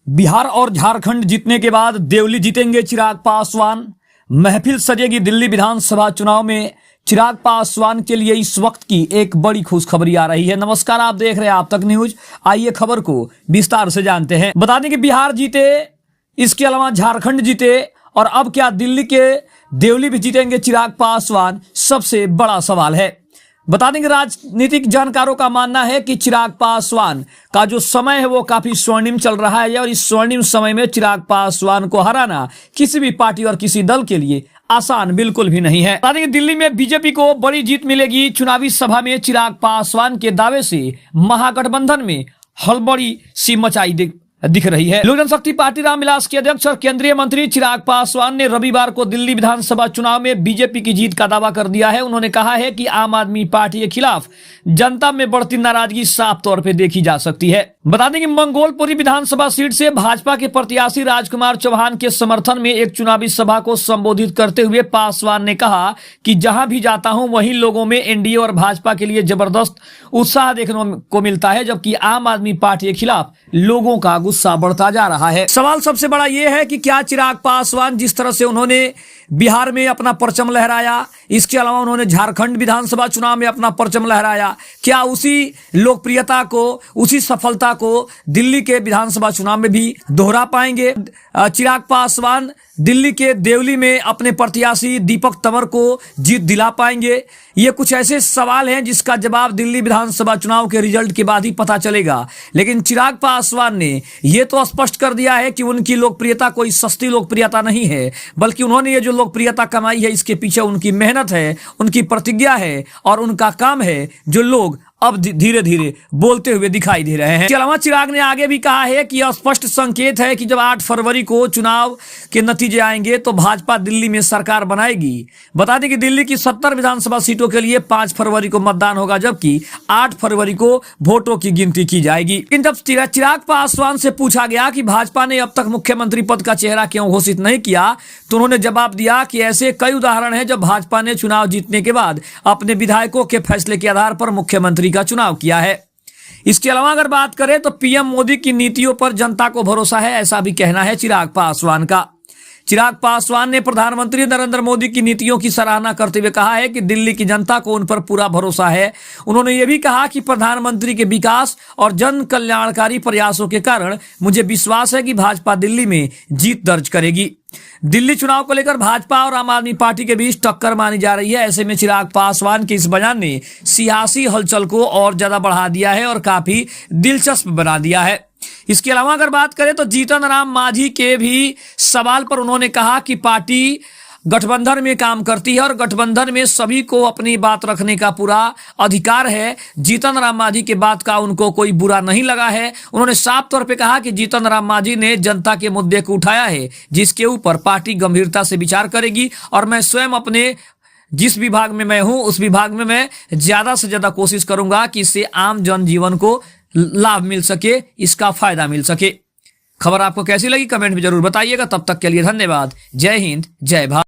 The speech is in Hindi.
बिहार और झारखंड जीतने के बाद देवली जीतेंगे चिराग पासवान। महफिल सजेगी दिल्ली विधानसभा चुनाव में। चिराग पासवान के लिए इस वक्त की एक बड़ी खुशखबरी आ रही है। नमस्कार, आप देख रहे हैं आप तक न्यूज। आइए खबर को विस्तार से जानते हैं। बता दें कि बिहार जीते, इसके अलावा झारखंड जीते और अब क्या दिल्ली के देवली भी जीतेंगे चिराग पासवान, सबसे बड़ा सवाल है। बता दें कि राजनीतिक जानकारों का मानना है कि चिराग पासवान का जो समय है वो काफी स्वर्णिम चल रहा है और इस स्वर्णिम समय में चिराग पासवान को हराना किसी भी पार्टी और किसी दल के लिए आसान बिल्कुल भी नहीं है। बता दें कि दिल्ली में बीजेपी को बड़ी जीत मिलेगी। चुनावी सभा में चिराग पासवान के दावे से महागठबंधन में हड़बड़ी सी मचाई दिख रही है। लोक जनशक्ति पार्टी रामविलास के अध्यक्ष और केंद्रीय मंत्री चिराग पासवान ने रविवार को दिल्ली विधानसभा चुनाव में बीजेपी की जीत का दावा कर दिया है। उन्होंने कहा है कि आम आदमी पार्टी के खिलाफ जनता में बढ़ती नाराजगी साफ तौर पर देखी जा सकती है। बता दें कि मंगोलपुरी विधानसभा सीट से भाजपा के प्रत्याशी राजकुमार चौहान के समर्थन में एक चुनावी सभा को संबोधित करते हुए पासवान ने कहा कि जहां भी जाता हूं वहीं लोगों में एनडीए और भाजपा के लिए जबरदस्त उत्साह देखने को मिलता है, जबकि आम आदमी पार्टी के खिलाफ लोगों का गुस्सा बढ़ता जा रहा है। सवाल सबसे बड़ा यह है कि क्या चिराग पासवान जिस तरह से उन्होंने बिहार में अपना परचम लहराया, इसके अलावा उन्होंने झारखंड विधानसभा चुनाव में अपना परचम लहराया, क्या उसी लोकप्रियता को, उसी सफलता को दिल्ली के विधानसभा चुनाव में भी दोहरा पाएंगे? चिराग पासवान दिल्ली के देवली में अपने प्रत्याशी दीपक तंवर को जीत दिला पाएंगे? ये कुछ ऐसे सवाल हैं जिसका जवाब दिल्ली विधानसभा चुनाव के रिजल्ट के बाद ही पता चलेगा। लेकिन चिराग पासवान ने यह तो स्पष्ट कर दिया है कि उनकी लोकप्रियता कोई सस्ती लोकप्रियता नहीं है, बल्कि उन्होंने ये जो लोकप्रियता कमाई है इसके पीछे उनकी मेहनत है, उनकी प्रतिज्ञा है और उनका काम है, जो लोग अब धीरे धीरे बोलते हुए दिखाई दे रहे हैं। इसके अलावा चिराग ने आगे भी कहा है कि यह स्पष्ट संकेत है कि जब 8 फरवरी को चुनाव के नतीजे आएंगे तो भाजपा दिल्ली में सरकार बनाएगी। बता दें कि दिल्ली की 70 विधानसभा सीटों के लिए 5 फरवरी को मतदान होगा, जबकि 8 फरवरी को वोटों की गिनती की जाएगी। लेकिन जब चिराग पासवान से पूछा गया कि भाजपा ने अब तक मुख्यमंत्री पद का चेहरा क्यों घोषित नहीं किया, तो उन्होंने जवाब दिया कि ऐसे कई उदाहरण हैं जब भाजपा ने चुनाव जीतने के बाद अपने विधायकों के फैसले के आधार पर मुख्यमंत्री का चुनाव किया है। इसके अलावा अगर बात करें तो पीएम मोदी की नीतियों पर जनता को भरोसा है, ऐसा भी कहना है चिराग पासवान का। चिराग पासवान ने प्रधानमंत्री नरेंद्र मोदी की नीतियों की सराहना करते हुए कहा है कि दिल्ली की जनता को उन पर पूरा भरोसा है। उन्होंने ये भी कहा कि प्रधानमंत्री के विकास और जन कल्याणकारी प्रयासों के कारण मुझे विश्वास है कि भाजपा दिल्ली में जीत दर्ज करेगी। दिल्ली चुनाव को लेकर भाजपा और आम आदमी पार्टी के बीच टक्कर मानी जा रही है। ऐसे में चिराग पासवान के इस बयान ने सियासी हलचल को और ज्यादा बढ़ा दिया है और काफी दिलचस्प बना दिया है। इसके अलावा अगर बात करें तो जीतन राम मांझी के भी सवाल पर उन्होंने कहा कि पार्टी गठबंधन में काम करती है और गठबंधन में सभी को अपनी बात रखने का पूरा अधिकार है। जीतन राम मांझी के बात का उनको कोई बुरा नहीं लगा है। उन्होंने साफ तौर पे कहा कि जीतन राम मांझी ने जनता के मुद्दे को उठाया है, जिसके ऊपर पार्टी गंभीरता से विचार करेगी और मैं स्वयं अपने जिस विभाग में मैं हूं उस विभाग में मैं ज्यादा से ज्यादा कोशिश करूंगा कि इससे आम जनजीवन को लाभ मिल सके, इसका फायदा मिल सके। खबर आपको कैसी लगी कमेंट में जरूर बताइएगा। तब तक के लिए धन्यवाद। जय हिंद, जय भारत।